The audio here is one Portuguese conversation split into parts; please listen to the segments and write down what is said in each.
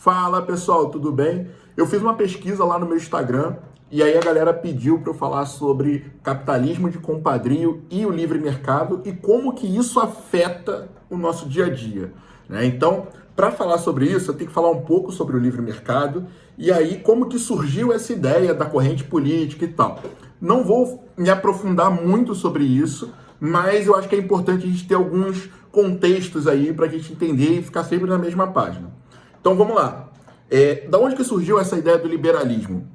Fala pessoal, tudo bem? Eu fiz uma pesquisa lá no meu Instagram e aí a galera pediu para eu falar sobre capitalismo de compadrio e o livre mercado e como que isso afeta o nosso dia a dia, né? Então, para falar sobre isso, eu tenho que falar um pouco sobre o livre mercado e aí como que surgiu essa ideia da corrente política e tal. Não vou me aprofundar muito sobre isso, mas eu acho que é importante a gente ter alguns contextos aí para a gente entender e ficar sempre na mesma página. Então vamos lá. Da onde que surgiu essa ideia do liberalismo?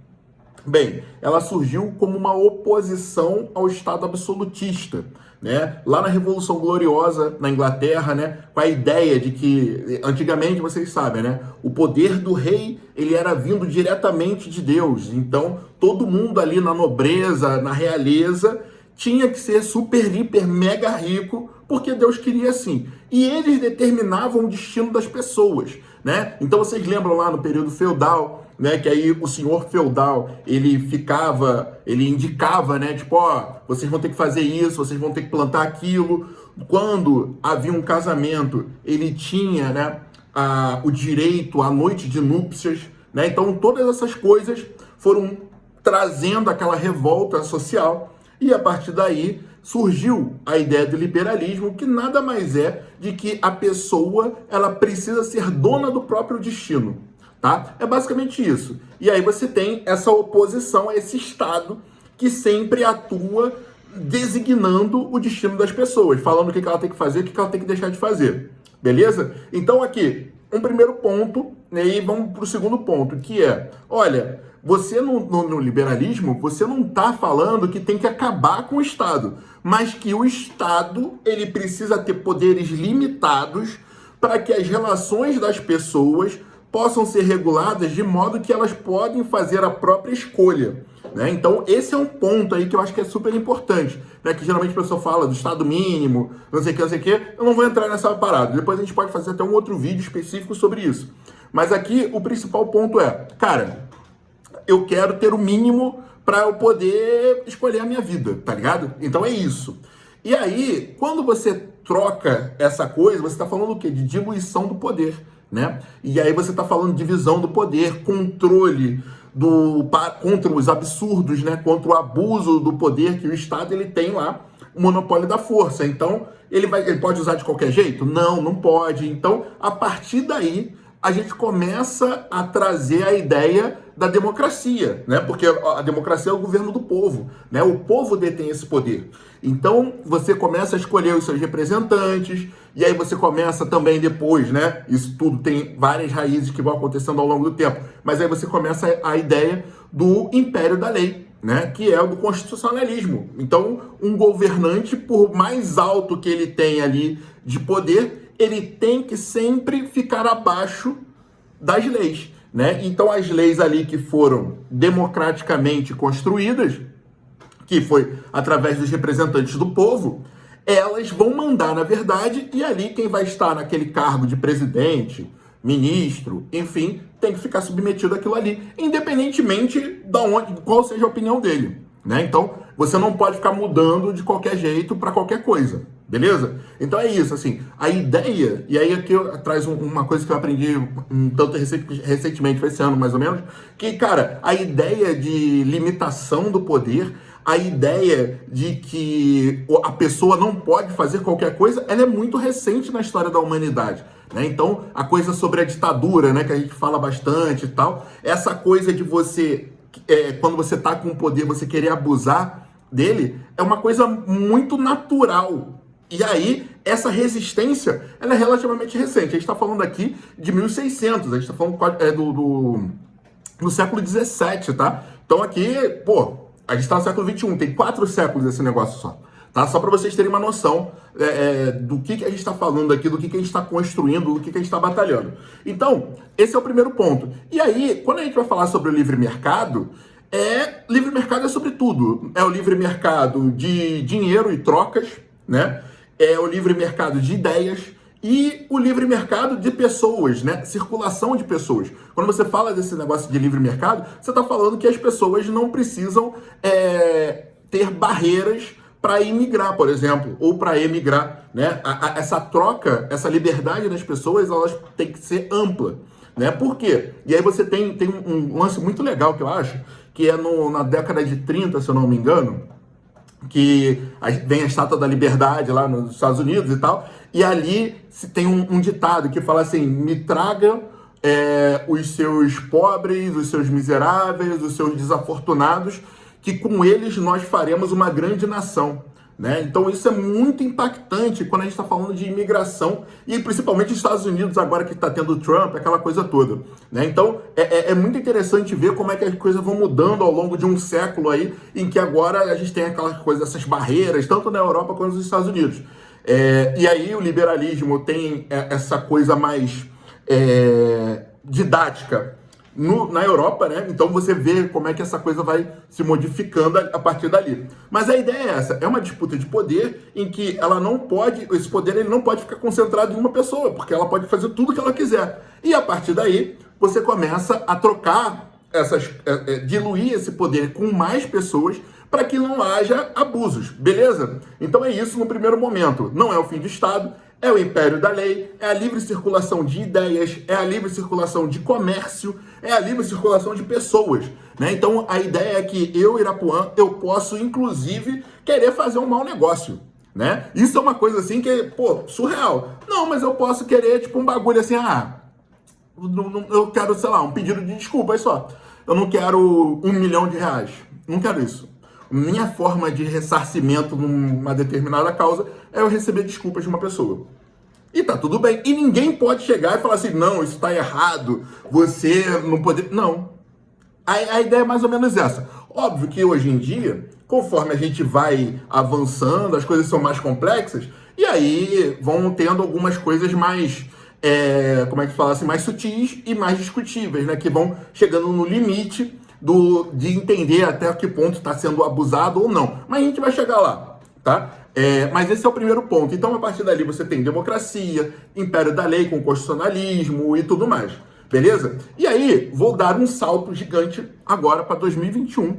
Bem, ela surgiu como uma oposição ao Estado absolutista, né? Lá na Revolução Gloriosa, na Inglaterra, né? Com a ideia de que, antigamente, vocês sabem, né? O poder do rei, ele era vindo diretamente de Deus. Então, todo mundo ali na nobreza, na realeza, tinha que ser super, hiper, mega rico, porque Deus queria assim. E eles determinavam o destino das pessoas, né? Então vocês lembram lá no período feudal, né, que aí o senhor feudal, ele indicava, né, tipo, ó, vocês vão ter que fazer isso, vocês vão ter que plantar aquilo. Quando havia um casamento, ele tinha, né, o direito à noite de núpcias, né? Então todas essas coisas foram trazendo aquela revolta social e a partir daí surgiu a ideia do liberalismo, que nada mais é de que a pessoa ela precisa ser dona do próprio destino, tá? É basicamente isso. E aí você tem essa oposição a esse Estado que sempre atua designando o destino das pessoas, falando o que ela tem que fazer, o que ela tem que deixar de fazer. Beleza? Então aqui, um primeiro ponto, né, e vamos para o segundo ponto, que é, olha, você no liberalismo, você não está falando que tem que acabar com o Estado, mas que o Estado ele precisa ter poderes limitados para que as relações das pessoas possam ser reguladas de modo que elas podem fazer a própria escolha, né? Então, esse é um ponto aí que eu acho que é super importante, né? Que geralmente a pessoa fala do Estado mínimo, não sei o que, não sei o que. Eu não vou entrar nessa parada. Depois a gente pode fazer até um outro vídeo específico sobre isso. Mas aqui, o principal ponto é, cara, eu quero ter o mínimo para eu poder escolher a minha vida, tá ligado? Então é isso. E aí, quando você troca essa coisa, você está falando o quê? De diluição do poder, né? E aí você está falando de divisão do poder, controle contra os absurdos, né? Contra o abuso do poder que o Estado ele tem lá, o monopólio da força. Então, ele pode usar de qualquer jeito? Não, não pode. Então, a partir daí, a gente começa a trazer a ideia da democracia, né? Porque a democracia é o governo do povo, né? O povo detém esse poder. Então, você começa a escolher os seus representantes, e aí você começa também depois, né? Isso tudo tem várias raízes que vão acontecendo ao longo do tempo, mas aí você começa a ideia do império da lei, né? Que é o do constitucionalismo. Então, um governante, por mais alto que ele tenha ali de poder, ele tem que sempre ficar abaixo das leis, né? Então as leis ali que foram democraticamente construídas, que foi através dos representantes do povo, elas vão mandar na verdade, e ali quem vai estar naquele cargo de presidente, ministro, enfim, tem que ficar submetido àquilo ali, independentemente de qual seja a opinião dele, né? Então você não pode ficar mudando de qualquer jeito para qualquer coisa. Beleza? Então é isso, assim, a ideia, e aí aqui traz uma coisa que eu aprendi um tanto recentemente, foi esse ano mais ou menos, que, cara, a ideia de limitação do poder, a ideia de que a pessoa não pode fazer qualquer coisa, ela é muito recente na história da humanidade, né? Então, a coisa sobre a ditadura, né, que a gente fala bastante e tal, essa coisa de você, quando você tá com o poder, você querer abusar dele, é uma coisa muito natural. E aí, essa resistência, ela é relativamente recente. A gente está falando aqui de 1600, a gente está falando do século 17, tá? Então aqui, pô, a gente está no século 21, tem 4 séculos esse negócio só. Tá? Só para vocês terem uma noção do que a gente está falando aqui, do que a gente está construindo, do que a gente está batalhando. Então, esse é o primeiro ponto. E aí, quando a gente vai falar sobre o livre mercado é sobre tudo. É o livre mercado de dinheiro e trocas, né? É o livre mercado de ideias e o livre mercado de pessoas, né? Circulação de pessoas. Quando você fala desse negócio de livre mercado, você está falando que as pessoas não precisam ter barreiras para imigrar, por exemplo, ou para emigrar, né? Essa troca, essa liberdade das pessoas, elas tem que ser ampla, né? Por quê? E aí você tem um lance muito legal que eu acho, que é na década de 30, se eu não me engano, que vem a Estátua da Liberdade lá nos Estados Unidos e tal, e ali tem um ditado que fala assim: me traga os seus pobres, os seus miseráveis, os seus desafortunados, que com eles nós faremos uma grande nação. Né? Então isso é muito impactante quando a gente está falando de imigração, e principalmente nos Estados Unidos agora que está tendo Trump, aquela coisa toda. Né? Então é muito interessante ver como é que as coisas vão mudando ao longo de um século aí, em que agora a gente tem aquela coisa, essas barreiras, tanto na Europa quanto nos Estados Unidos. E aí o liberalismo tem essa coisa mais didática na Europa, né? Então você vê como é que essa coisa vai se modificando a partir dali. Mas a ideia é essa: é uma disputa de poder em que ela não pode, esse poder ele não pode ficar concentrado em uma pessoa, porque ela pode fazer tudo o que ela quiser. E a partir daí você começa a trocar diluir esse poder com mais pessoas para que não haja abusos, beleza? Então é isso no primeiro momento. Não é o fim do Estado, é o império da lei, é a livre circulação de ideias, é a livre circulação de comércio, é a livre circulação de pessoas, né? Então a ideia é que eu, Irapuã, eu posso inclusive querer fazer um mau negócio, né? Isso é uma coisa assim que, pô, surreal. Não, mas eu posso querer, tipo, um bagulho assim, eu quero, sei lá, um pedido de desculpa, aí só. Eu não quero R$1 milhão. Não quero isso. Minha forma de ressarcimento numa determinada causa é eu receber desculpas de uma pessoa. E tá tudo bem. E ninguém pode chegar e falar assim: não, isso tá errado, você não pode... Não. A ideia é mais ou menos essa. Óbvio que hoje em dia, conforme a gente vai avançando, as coisas são mais complexas, e aí vão tendo algumas coisas mais... como é que fala assim? Mais sutis e mais discutíveis, né? Que vão chegando no limite de entender até que ponto está sendo abusado ou não. Mas a gente vai chegar lá, tá? Mas esse é o primeiro ponto. Então, a partir dali, você tem democracia, império da lei com constitucionalismo e tudo mais. Beleza? E aí, vou dar um salto gigante agora para 2021,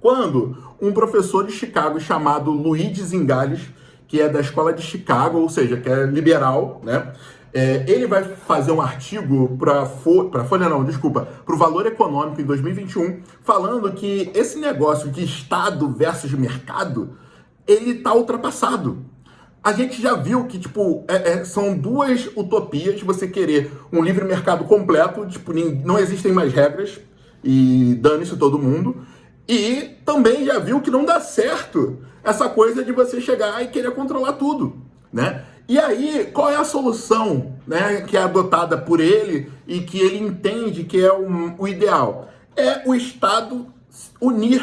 quando um professor de Chicago chamado Luigi Zingales, que é da escola de Chicago, ou seja, que é liberal, né? Ele vai fazer um artigo para o Valor Econômico em 2021, falando que esse negócio de Estado versus mercado, ele está ultrapassado. A gente já viu que, tipo, são duas utopias: você querer um livre mercado completo, tipo, não existem mais regras e dane-se todo mundo. E também já viu que não dá certo essa coisa de você chegar e querer controlar tudo, né? E aí, qual é a solução, né, que é adotada por ele e que ele entende que é o ideal? É o Estado unir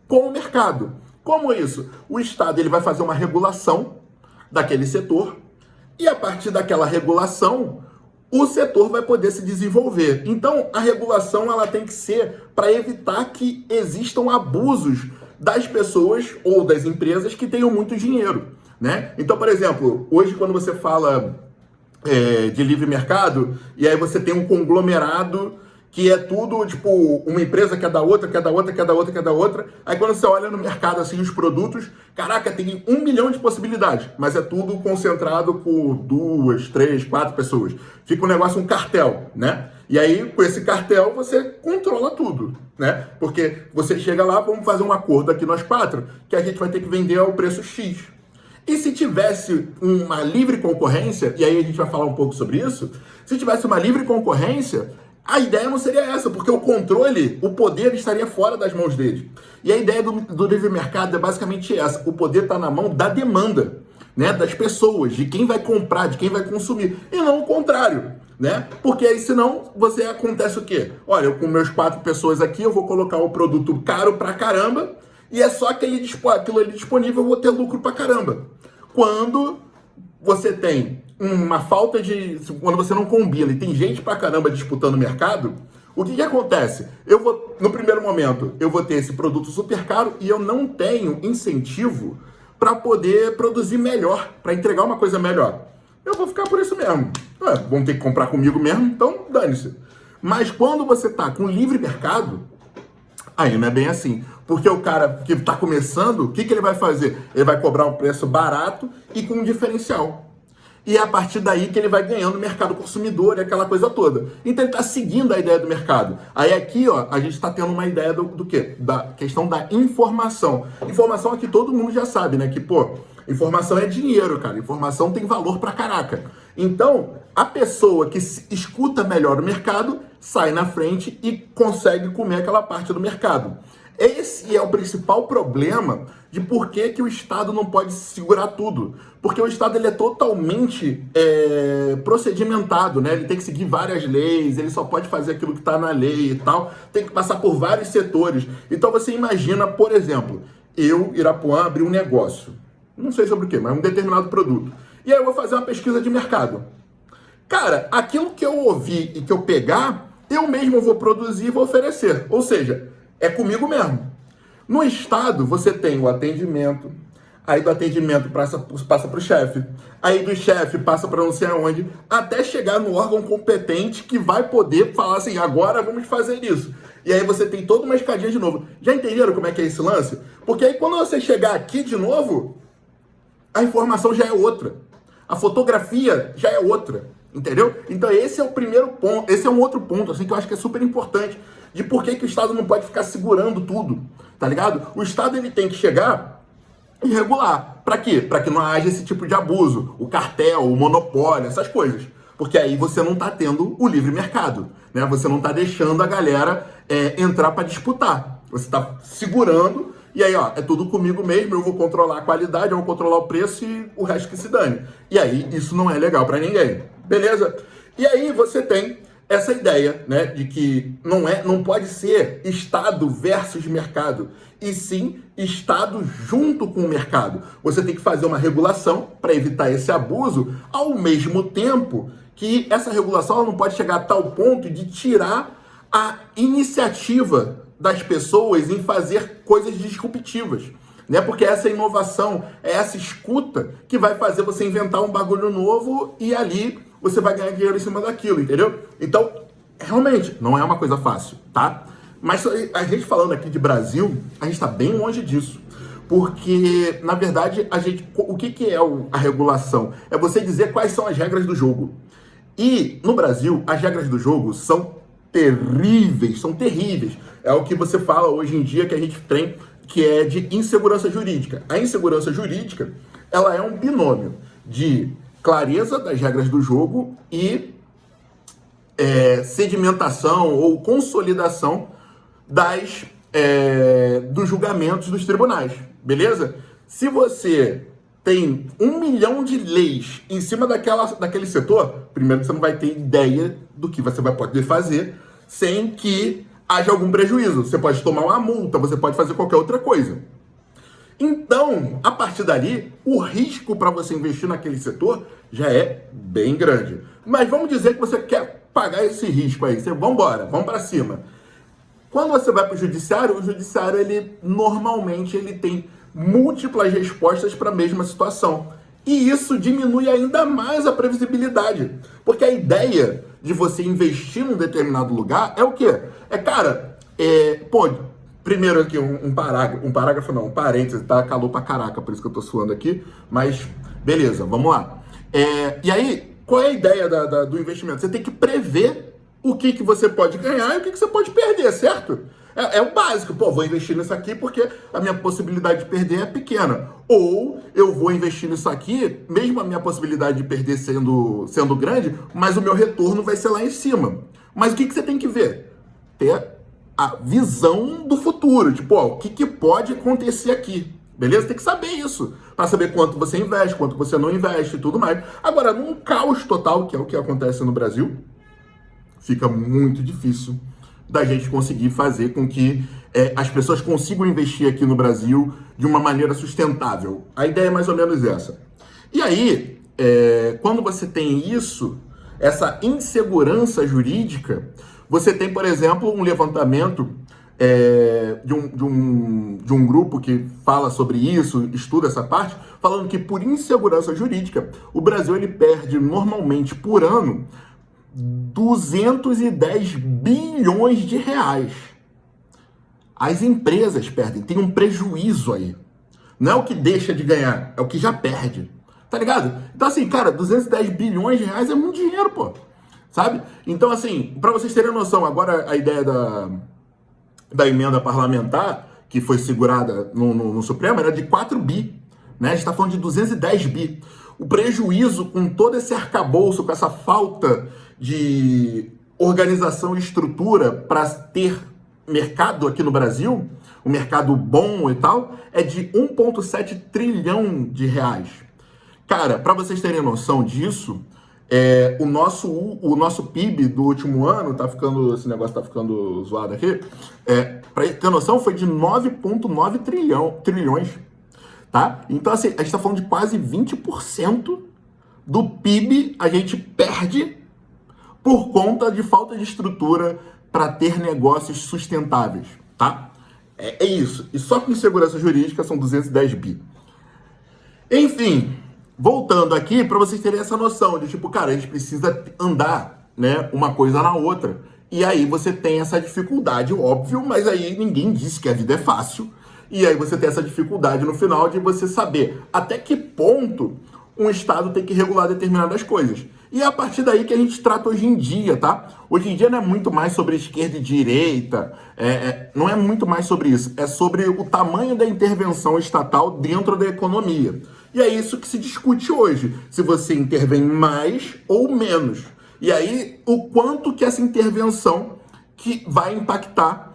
com o mercado. Como isso? O Estado ele vai fazer uma regulação daquele setor e a partir daquela regulação o setor vai poder se desenvolver. Então, a regulação ela tem que ser para evitar que existam abusos das pessoas ou das empresas que tenham muito dinheiro, né? Então, por exemplo, hoje quando você fala de livre mercado, e aí você tem um conglomerado que é tudo, tipo, uma empresa que é da outra, que é da outra, que é da outra, que é da outra. Aí quando você olha no mercado, assim, os produtos, caraca, tem 1 milhão de possibilidades, mas é tudo concentrado por 2, 3, 4 pessoas. Fica um negócio, um cartel, né? E aí, com esse cartel, você controla tudo, né? Porque você chega lá, vamos fazer um acordo aqui nós 4, que a gente vai ter que vender ao preço X. E se tivesse uma livre concorrência, e aí a gente vai falar um pouco sobre isso, se tivesse uma livre concorrência, a ideia não seria essa, porque o controle, o poder estaria fora das mãos dele. E a ideia do livre mercado é basicamente essa: o poder está na mão da demanda, né, das pessoas, de quem vai comprar, de quem vai consumir, e não o contrário, né? Porque aí senão acontece o quê? Olha, eu com meus 4 pessoas aqui, eu vou colocar o produto caro pra caramba, e é só aquilo ali disponível, eu vou ter lucro pra caramba. Quando você tem uma falta de... Quando você não combina e tem gente pra caramba disputando o mercado, o que acontece? No primeiro momento, eu vou ter esse produto super caro e eu não tenho incentivo para poder produzir melhor, para entregar uma coisa melhor. Eu vou ficar por isso mesmo. Vão ter que comprar comigo mesmo, então dane-se. Mas quando você tá com livre mercado, aí não é bem assim. Porque o cara que está começando, o que ele vai fazer? Ele vai cobrar um preço barato e com um diferencial. E é a partir daí que ele vai ganhando o mercado consumidor e aquela coisa toda. Então ele está seguindo a ideia do mercado. Aí aqui, ó, a gente está tendo uma ideia do quê? Da questão da informação. Informação aqui todo mundo já sabe, né? Que, pô, informação é dinheiro, cara. Informação tem valor pra caraca. Então, a pessoa que escuta melhor o mercado sai na frente e consegue comer aquela parte do mercado. Esse é o principal problema de por que o Estado não pode segurar tudo. Porque o Estado ele é totalmente procedimentado, né? Ele tem que seguir várias leis, ele só pode fazer aquilo que está na lei e tal, tem que passar por vários setores. Então você imagina, por exemplo, eu, Irapuã, abrir um negócio, não sei sobre o quê, mas um determinado produto. E aí eu vou fazer uma pesquisa de mercado. Cara, aquilo que eu ouvir e que eu pegar, eu mesmo vou produzir e vou oferecer. Ou seja, é comigo mesmo. No Estado, você tem o atendimento, aí do atendimento passa para o chefe, aí do chefe passa para não sei aonde, até chegar no órgão competente que vai poder falar assim, agora vamos fazer isso. E aí você tem toda uma escadinha de novo. Já entenderam como é que é esse lance? Porque aí quando você chegar aqui de novo, a informação já é outra. A fotografia já é outra. Entendeu? Então esse é o primeiro ponto, esse é um outro ponto, assim, que eu acho que é super importante, de por que o Estado não pode ficar segurando tudo, tá ligado? O Estado, ele tem que chegar e regular. Pra quê? Pra que não haja esse tipo de abuso, o cartel, o monopólio, essas coisas. Porque aí você não tá tendo o livre mercado, né? Você não tá deixando a galera entrar pra disputar. Você tá segurando. E aí, ó, é tudo comigo mesmo, eu vou controlar a qualidade, eu vou controlar o preço e o resto que se dane. E aí, isso não é legal pra ninguém. Beleza? E aí você tem essa ideia, né, de que não pode ser Estado versus mercado, e sim Estado junto com o mercado. Você tem que fazer uma regulação para evitar esse abuso, ao mesmo tempo que essa regulação ela não pode chegar a tal ponto de tirar a iniciativa das pessoas em fazer coisas disruptivas, né? Porque essa inovação, essa escuta que vai fazer você inventar um bagulho novo e ali você vai ganhar dinheiro em cima daquilo, entendeu? Então, realmente, não é uma coisa fácil, tá? Mas a gente falando aqui de Brasil, a gente está bem longe disso. Porque, na verdade, o que é a regulação? É você dizer quais são as regras do jogo. E, no Brasil, as regras do jogo são terríveis, são terríveis. É o que você fala hoje em dia que a gente tem, que é de insegurança jurídica. A insegurança jurídica, ela é um binômio de clareza das regras do jogo e sedimentação ou consolidação dos julgamentos dos tribunais, beleza? Se você tem 1 milhão de leis em cima daquele setor, primeiro que você não vai ter ideia do que você vai poder fazer sem que haja algum prejuízo. Você pode tomar uma multa, você pode fazer qualquer outra coisa. Então, a partir dali, o risco para você investir naquele setor já é bem grande. Mas vamos dizer que você quer pagar esse risco aí. Vamos embora, vamos para cima. Quando você vai para o judiciário, ele normalmente tem múltiplas respostas para a mesma situação. E isso diminui ainda mais a previsibilidade. Porque a ideia de você investir num determinado lugar é o quê? Primeiro aqui um parêntese, tá? Calor pra caraca, por isso que eu tô suando aqui. Mas, beleza, vamos lá. E aí, qual é a ideia do investimento? Você tem que prever o que você pode ganhar e o que você pode perder, certo? É o básico. Pô, vou investir nisso aqui porque a minha possibilidade de perder é pequena. Ou eu vou investir nisso aqui, mesmo a minha possibilidade de perder sendo grande, mas o meu retorno vai ser lá em cima. Mas o que você tem que ver? Ter a visão do futuro. Tipo, ó, o que pode acontecer aqui? Beleza? Tem que saber isso. Para saber quanto você investe, quanto você não investe e tudo mais. Agora, num caos total, que é o que acontece no Brasil, fica muito difícil da gente conseguir fazer com que as pessoas consigam investir aqui no Brasil de uma maneira sustentável. A ideia é mais ou menos essa. E aí, quando você tem isso, essa insegurança jurídica, você tem, por exemplo, um levantamento de um grupo que fala sobre isso, estuda essa parte, falando que por insegurança jurídica, o Brasil ele perde normalmente por ano 210 bilhões de reais. As empresas perdem, tem um prejuízo aí. Não é o que deixa de ganhar, é o que já perde. Tá ligado? Então, assim, cara, 210 bilhões de reais é muito dinheiro, pô. Sabe? Então, assim, para vocês terem noção, agora a ideia da emenda parlamentar, que foi segurada no Supremo, era de 4 bi. Né? A gente está falando de 210 bi. O prejuízo com todo esse arcabouço, com essa falta de organização e estrutura para ter mercado aqui no Brasil, um mercado bom e tal, é de 1,7 trilhão de reais. Cara, para vocês terem noção disso, o nosso PIB do último ano, esse negócio tá ficando zoado aqui, para ter noção, foi de 9,9 trilhões. Tá? Então, assim, a gente está falando de quase 20% do PIB a gente perde por conta de falta de estrutura para ter negócios sustentáveis, tá? É isso. E só com insegurança jurídica são 210 bi. Enfim, voltando aqui, para vocês terem essa noção de, tipo, cara, a gente precisa andar, né, uma coisa na outra. E aí você tem essa dificuldade, óbvio, mas aí ninguém disse que a vida é fácil. E aí você tem essa dificuldade no final de você saber até que ponto um Estado tem que regular determinadas coisas. E é a partir daí que a gente trata hoje em dia, tá? Hoje em dia não é muito mais sobre esquerda e direita, não é muito mais sobre isso. É sobre o tamanho da intervenção estatal dentro da economia. E é isso que se discute hoje, se você intervém mais ou menos. E aí, o quanto que essa intervenção que vai impactar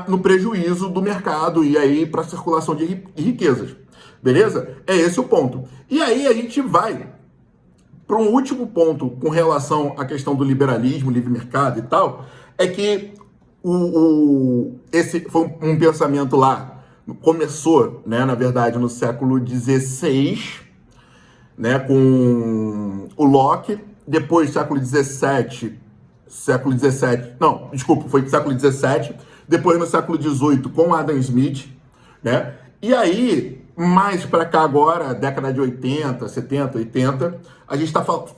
no prejuízo do mercado e aí para a circulação de riquezas. Beleza? É esse o ponto. E aí a gente vai para um último ponto com relação à questão do liberalismo, livre mercado e tal, é que esse foi um pensamento lá, começou, né, na verdade, no século XVI, né, com o Locke, depois século XVII, foi século XVII, depois no século XVIII com Adam Smith, né? E aí, mais para cá agora, década de 80, 70, 80, a gente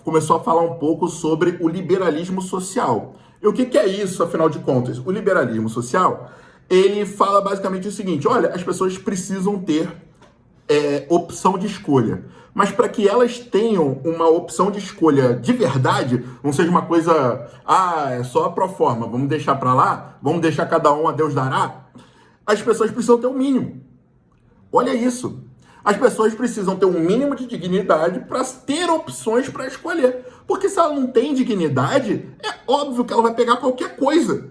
começou a falar um pouco sobre o liberalismo social. E o que é isso, afinal de contas? O liberalismo social, ele fala basicamente o seguinte: olha, as pessoas precisam ter opção de escolha. Mas para que elas tenham uma opção de escolha de verdade, não seja uma coisa, é só a proforma, vamos deixar para lá, vamos deixar cada um a Deus dará, as pessoas precisam ter um mínimo. Olha isso. As pessoas precisam ter um mínimo de dignidade para ter opções para escolher. Porque se ela não tem dignidade, é óbvio que ela vai pegar qualquer coisa.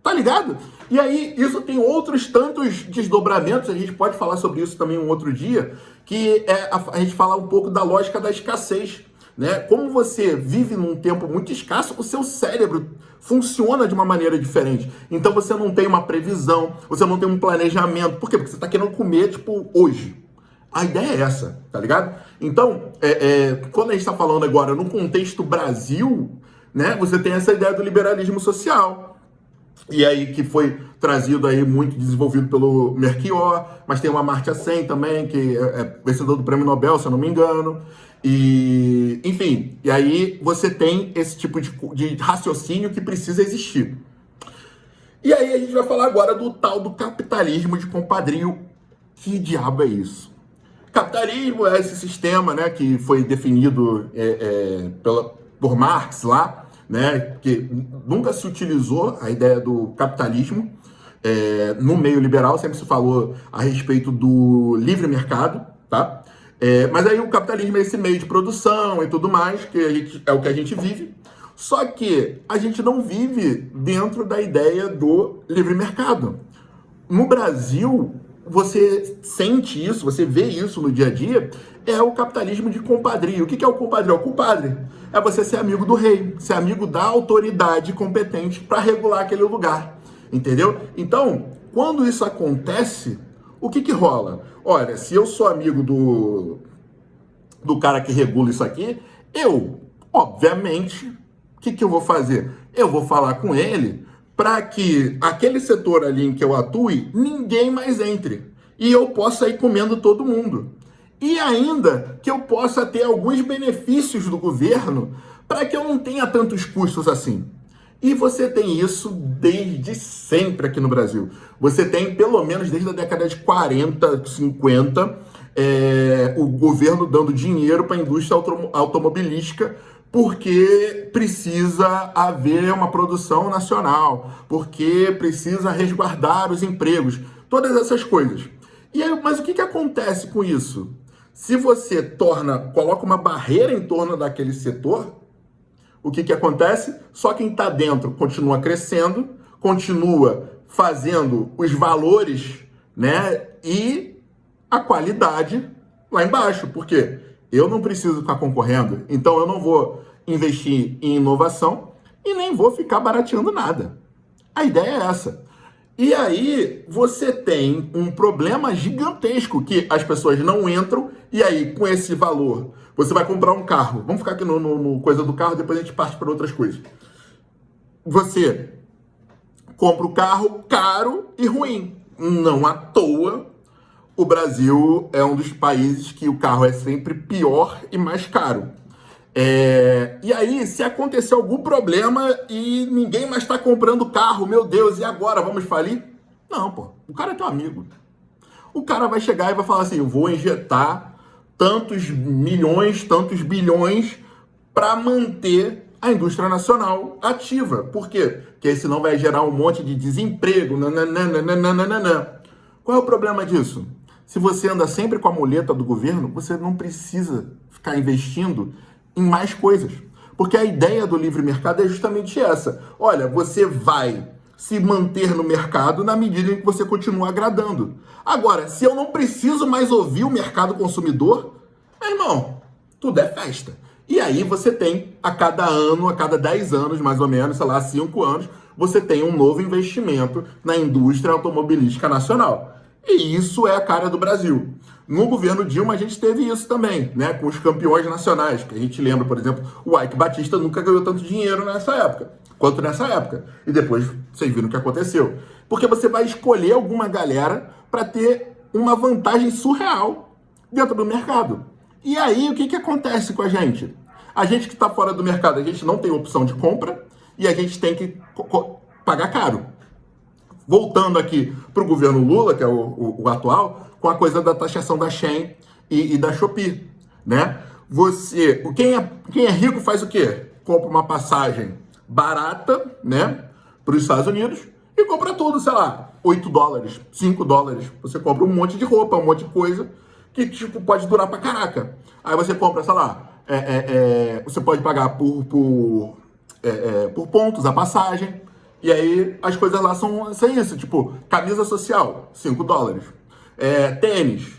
Tá ligado? E aí, isso tem outros tantos desdobramentos, a gente pode falar sobre isso também um outro dia, que é a gente falar um pouco da lógica da escassez, né? Como você vive num tempo muito escasso, o seu cérebro funciona de uma maneira diferente. Então você não tem uma previsão, você não tem um planejamento. Por quê? Porque você está querendo comer, tipo, hoje. A ideia é essa, tá ligado? Então, quando a gente está falando agora no contexto Brasil, né, você tem essa ideia do liberalismo social. E aí que foi trazido aí, muito desenvolvido pelo Melchior, mas tem o Amartya Sen também, que é vencedor do Prêmio Nobel, se eu não me engano. E, enfim, e aí você tem esse tipo de raciocínio que precisa existir. E aí a gente vai falar agora do tal do capitalismo de compadrio. Que diabo é isso? Capitalismo é esse sistema, né, que foi definido por Marx lá, né, que nunca se utilizou a ideia do capitalismo no meio liberal, sempre se falou a respeito do livre mercado, tá? Mas aí o capitalismo é esse meio de produção e tudo mais, que é o que a gente vive, só que a gente não vive dentro da ideia do livre mercado. No Brasil, você sente isso, você vê isso no dia a dia, é o capitalismo de compadrio. O que é o compadrio? É o compadre. É você ser amigo do rei, ser amigo da autoridade competente para regular aquele lugar, entendeu? Então, quando isso acontece, o que rola? Olha, se eu sou amigo do cara que regula isso aqui, eu, obviamente, o que eu vou fazer? Eu vou falar com ele para que aquele setor ali em que eu atue, ninguém mais entre. E eu possa ir comendo todo mundo. E ainda que eu possa ter alguns benefícios do governo para que eu não tenha tantos custos assim. E você tem isso desde sempre aqui no Brasil. Você tem, pelo menos desde a década de 40, 50, o governo dando dinheiro para a indústria automobilística porque precisa haver uma produção nacional, porque precisa resguardar os empregos, todas essas coisas. E aí, mas o que acontece com isso? Se você coloca uma barreira em torno daquele setor, o que acontece? Só quem está dentro continua crescendo, continua fazendo os valores, né, e a qualidade lá embaixo. Por quê? Eu não preciso ficar concorrendo, então eu não vou investir em inovação e nem vou ficar barateando nada. A ideia é essa. E aí você tem um problema gigantesco que as pessoas não entram, e aí com esse valor você vai comprar um carro. Vamos ficar aqui no coisa do carro, depois a gente parte para outras coisas. Você compra o carro caro e ruim. Não à toa, o Brasil é um dos países que o carro é sempre pior e mais caro. E aí, se acontecer algum problema e ninguém mais está comprando carro, meu Deus, e agora? Vamos falir? Não, pô. O cara é teu amigo. O cara vai chegar e vai falar assim, eu vou injetar tantos milhões, tantos bilhões para manter a indústria nacional ativa. Por quê? Porque senão vai gerar um monte de desemprego. Nananana. Qual é o problema disso? Se você anda sempre com a muleta do governo, você não precisa ficar investindo em mais coisas. Porque a ideia do livre mercado é justamente essa. Olha, você vai se manter no mercado na medida em que você continua agradando. Agora, se eu não preciso mais ouvir o mercado consumidor, meu irmão, tudo é festa. E aí você tem, a cada ano, a cada 10 anos, mais ou menos, sei lá, 5 anos, você tem um novo investimento na indústria automobilística nacional. E isso é a cara do Brasil. No governo Dilma, a gente teve isso também, né? Com os campeões nacionais, que a gente lembra, por exemplo, o Ike Batista nunca ganhou tanto dinheiro nessa época, quanto nessa época. E depois, vocês viram o que aconteceu. Porque você vai escolher alguma galera para ter uma vantagem surreal dentro do mercado. E aí, o que acontece com a gente? A gente que está fora do mercado, a gente não tem opção de compra e a gente tem que pagar caro. Voltando aqui para o governo Lula, que é o atual, com a coisa da taxação da Shein e da Shopee, né? Quem é rico faz o quê? Compra uma passagem barata, né, para os Estados Unidos e compra tudo, sei lá, $8, $5. Você compra um monte de roupa, um monte de coisa que, tipo, pode durar pra caraca. Aí você compra, sei lá, você pode pagar por pontos a passagem. E aí as coisas lá são isso, tipo, camisa social, $5. Tênis,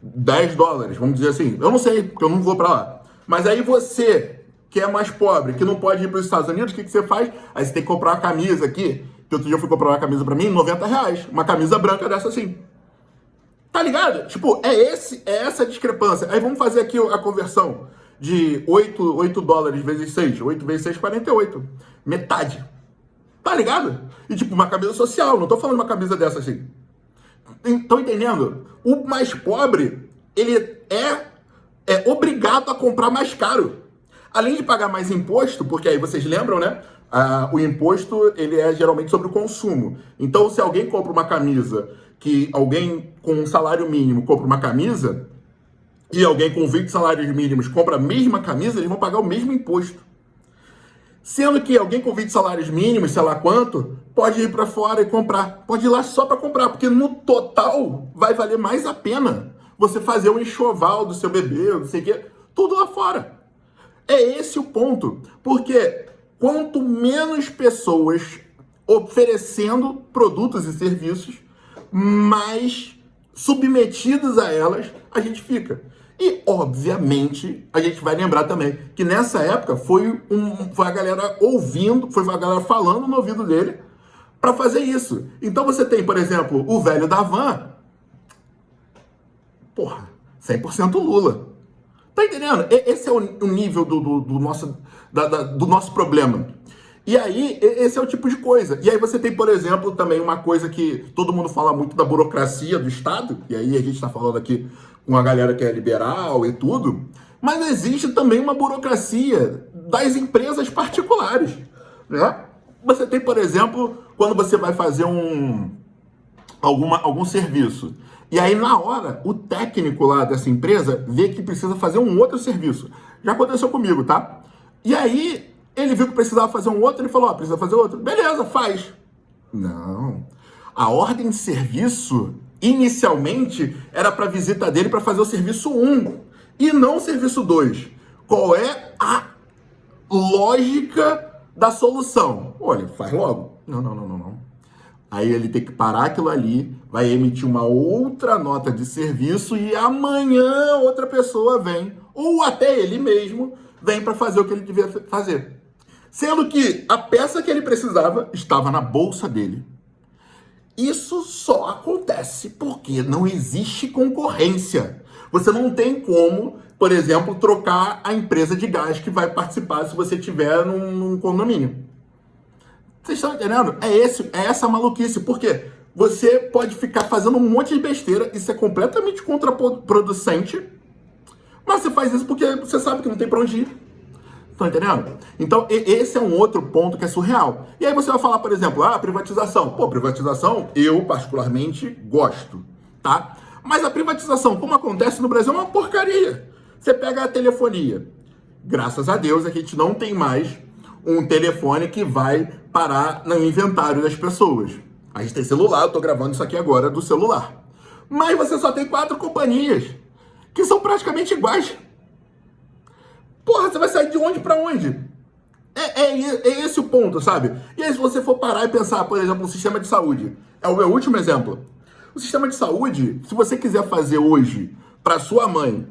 $10, vamos dizer assim. Eu não sei, porque eu não vou pra lá. Mas aí você, que é mais pobre, que não pode ir para os Estados Unidos, o que você faz? Aí você tem que comprar uma camisa aqui, que outro dia eu fui comprar uma camisa pra mim, R$90. Uma camisa branca dessa assim. Tá ligado? Tipo, é essa discrepância. Aí vamos fazer aqui a conversão de $8 vezes 6. 8 vezes 6, 48. Metade. Tá ligado? E tipo, uma camisa social, não tô falando uma camisa dessa assim. Estão entendendo? O mais pobre, ele é obrigado a comprar mais caro. Além de pagar mais imposto, porque aí vocês lembram, né? O imposto, ele é geralmente sobre o consumo. Então, se alguém compra uma camisa, que alguém com um salário mínimo compra uma camisa, e alguém com 20 salários mínimos compra a mesma camisa, eles vão pagar o mesmo imposto. Sendo que alguém com 20 salários mínimos, sei lá quanto, pode ir para fora e comprar. Pode ir lá só para comprar, porque no total vai valer mais a pena você fazer um enxoval do seu bebê, não sei o quê, tudo lá fora. É esse o ponto. Porque quanto menos pessoas oferecendo produtos e serviços, mais submetidos a elas a gente fica. E, obviamente, a gente vai lembrar também que nessa época foi a galera ouvindo, foi a galera falando no ouvido dele para fazer isso. Então você tem, por exemplo, o velho da van, 100% Lula. Tá entendendo? Esse é o nível do nosso problema. E aí, esse é o tipo de coisa. E aí você tem, por exemplo, também uma coisa que todo mundo fala muito da burocracia do Estado, e aí a gente está falando aqui com a galera que é liberal e tudo, mas existe também uma burocracia das empresas particulares, né? Você tem, por exemplo, quando você vai fazer algum serviço, E aí, na hora, o técnico lá dessa empresa vê que precisa fazer um outro serviço. Já aconteceu comigo, tá? E aí, ele viu que precisava fazer um outro, ele falou, precisa fazer outro. Beleza, faz. Não. A ordem de serviço, inicialmente, era para a visita dele para fazer o serviço 1 e não o serviço 2. Qual é a lógica da solução? Olha, faz logo. Não. Aí ele tem que parar aquilo ali, vai emitir uma outra nota de serviço e amanhã outra pessoa vem, ou até ele mesmo, vem para fazer o que ele devia fazer. Sendo que a peça que ele precisava estava na bolsa dele. Isso só acontece porque não existe concorrência. Você não tem como, por exemplo, trocar a empresa de gás que vai participar se você tiver num condomínio. Vocês estão entendendo? É essa maluquice. Por quê? Você pode ficar fazendo um monte de besteira, isso é completamente contraproducente, mas você faz isso porque você sabe que não tem pra onde ir. Estão entendendo? Então, esse é um outro ponto que é surreal. E aí você vai falar, por exemplo, privatização. Pô, privatização, eu particularmente gosto, tá? Mas a privatização, como acontece no Brasil, é uma porcaria. Você pega a telefonia. Graças a Deus, a gente não tem mais um telefone que vai parar no inventário das pessoas. A gente tem celular, eu tô gravando isso aqui agora do celular. Mas você só tem 4 companhias, que são praticamente iguais. Porra, você vai sair de onde pra onde? É esse o ponto, sabe? E aí, se você for parar e pensar, por exemplo, no sistema de saúde, é o meu último exemplo. O sistema de saúde, se você quiser fazer hoje para sua mãe,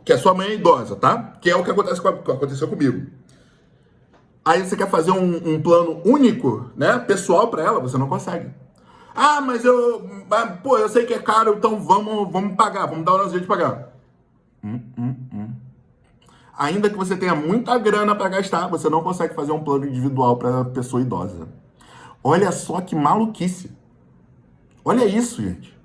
que a sua mãe é idosa, tá? Que é o que aconteceu comigo. Aí você quer fazer um plano único, né, pessoal para ela, você não consegue. Mas eu sei que é caro, então vamos pagar, vamos dar o nosso jeito de pagar. Ainda que você tenha muita grana para gastar, você não consegue fazer um plano individual para pessoa idosa. Olha só que maluquice. Olha isso, gente.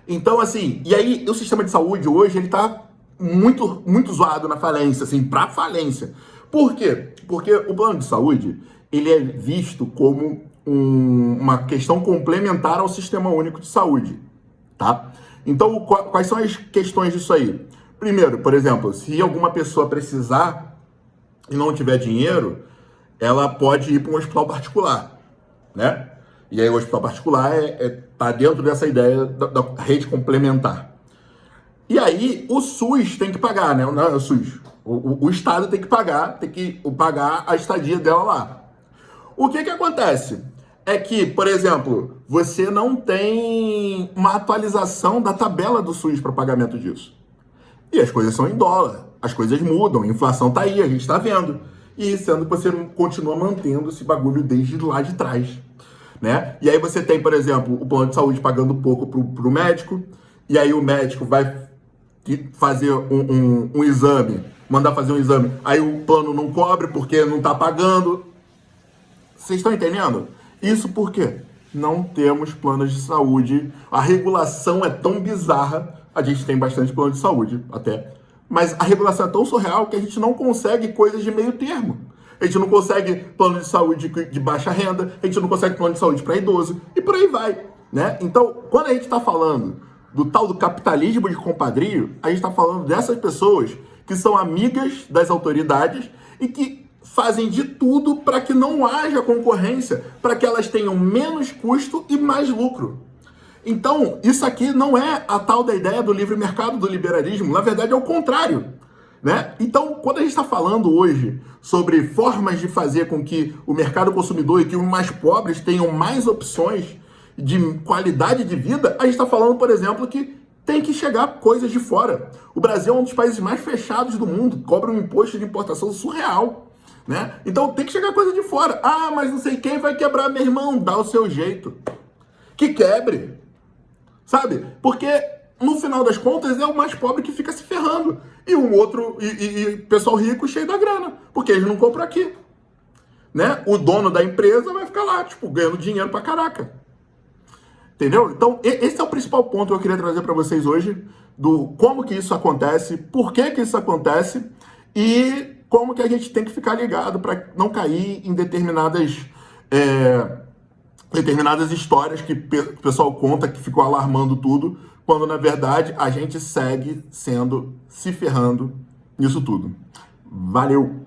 Então, assim, e aí o sistema de saúde hoje, ele tá muito, muito zoado na falência, assim, pra falência. Por quê? Porque o plano de saúde, ele é visto como uma questão complementar ao Sistema Único de Saúde, tá? Então, quais são as questões disso aí? Primeiro, por exemplo, se alguma pessoa precisar e não tiver dinheiro, ela pode ir para um hospital particular, né? E aí o hospital particular tá dentro dessa ideia da rede complementar. E aí o SUS tem que pagar, né? Não é o SUS. O Estado tem que pagar a estadia dela lá. O que acontece? É que, por exemplo, você não tem uma atualização da tabela do SUS para pagamento disso. E as coisas são em dólar, as coisas mudam, a inflação tá aí, a gente tá vendo. E sendo que você continua mantendo esse bagulho desde lá de trás, né? E aí você tem, por exemplo, o plano de saúde pagando pouco pro médico, e aí o médico vai fazer um exame, mandar fazer um exame, aí o plano não cobre porque não tá pagando. Vocês estão entendendo? Isso por quê? Não temos planos de saúde, a regulação é tão bizarra. A gente tem bastante plano de saúde, até. Mas a regulação é tão surreal que a gente não consegue coisas de meio termo. A gente não consegue plano de saúde de baixa renda, a gente não consegue plano de saúde para idoso, e por aí vai, né? Então, quando a gente está falando do tal do capitalismo de compadrio, a gente está falando dessas pessoas que são amigas das autoridades e que fazem de tudo para que não haja concorrência, para que elas tenham menos custo e mais lucro. Então, isso aqui não é a tal da ideia do livre mercado, do liberalismo. Na verdade, é o contrário, né? Então, quando a gente está falando hoje sobre formas de fazer com que o mercado consumidor e que os mais pobres tenham mais opções de qualidade de vida, a gente está falando, por exemplo, que tem que chegar coisas de fora. O Brasil é um dos países mais fechados do mundo, cobra um imposto de importação surreal, né? Então, tem que chegar coisa de fora. Mas não sei quem vai quebrar, meu irmão. Dá o seu jeito. Que quebre. Sabe? Porque, no final das contas, é o mais pobre que fica se ferrando. E um outro, e pessoal rico cheio da grana. Porque eles não compram aqui. Né? O dono da empresa vai ficar lá, tipo, ganhando dinheiro pra caraca. Entendeu? Então, esse é o principal ponto que eu queria trazer para vocês hoje, do como que isso acontece, por que que isso acontece e como que a gente tem que ficar ligado para não cair em determinadas determinadas histórias que o pessoal conta que ficou alarmando tudo, quando na verdade a gente segue se ferrando nisso tudo. Valeu!